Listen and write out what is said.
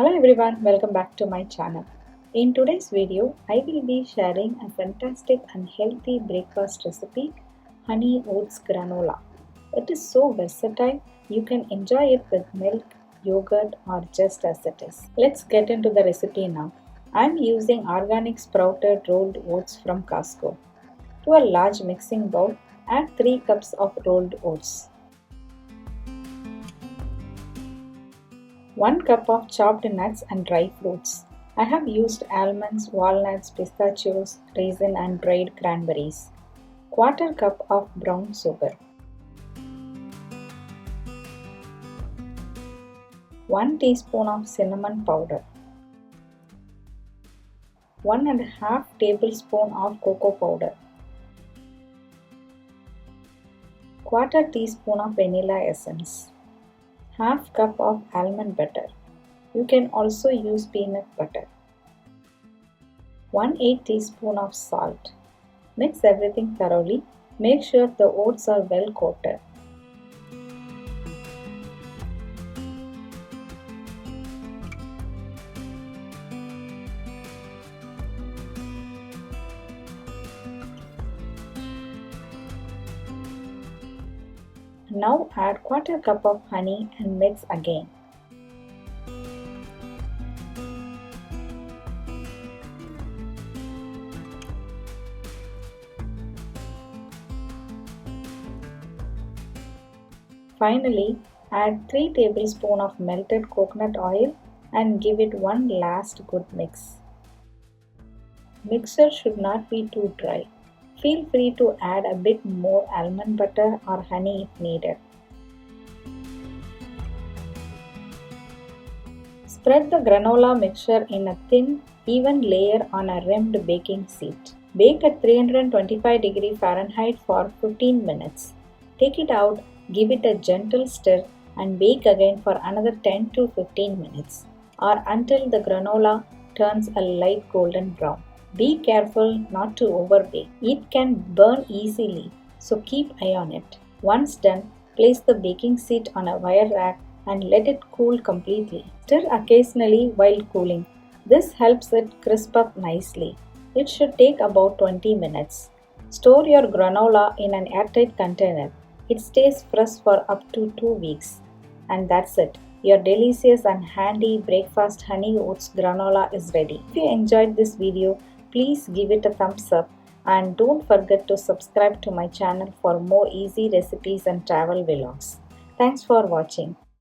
Hello everyone, welcome back to my channel. In today's video, I will be sharing a fantastic and healthy breakfast recipe, honey oats granola. It is so versatile, you can enjoy it with milk, yogurt or just as it is. Let's get into the recipe now. I am using organic sprouted rolled oats from Costco. To a large mixing bowl, add 3 cups of rolled oats. 1 cup of chopped nuts and dry fruits. I have used almonds, walnuts, pistachios, raisins and dried cranberries. 1/4 cup of brown sugar. 1 teaspoon of cinnamon powder. 1½ tablespoon of cocoa powder. 1/4 teaspoon of vanilla essence. 1/2 cup of almond butter. You can also use peanut butter. 1/8 teaspoon of salt. Mix everything thoroughly. Make sure the oats are well coated. Now add 1/4 cup of honey and mix again. Finally, add 3 tablespoons of melted coconut oil and give it one last good mix. Mixture should not be too dry. Feel free to add a bit more almond butter or honey if needed. Spread the granola mixture in a thin, even layer on a rimmed baking sheet. Bake at 325 Fahrenheit for 15 minutes. Take it out, give it a gentle stir and bake again for another 10 to 15 minutes or until the granola turns a light golden brown. Be careful not to overbake. It can burn easily, so keep eye on it. Once done, place the baking sheet on a wire rack and let it cool completely. Stir occasionally while cooling. This helps it crisp up nicely. It should take about 20 minutes. Store your granola in an airtight container. It stays fresh for up to 2 weeks. And that's it. Your delicious and handy breakfast honey oats granola is ready. If you enjoyed this video, please give it a thumbs up and don't forget to subscribe to my channel for more easy recipes and travel vlogs. Thanks for watching.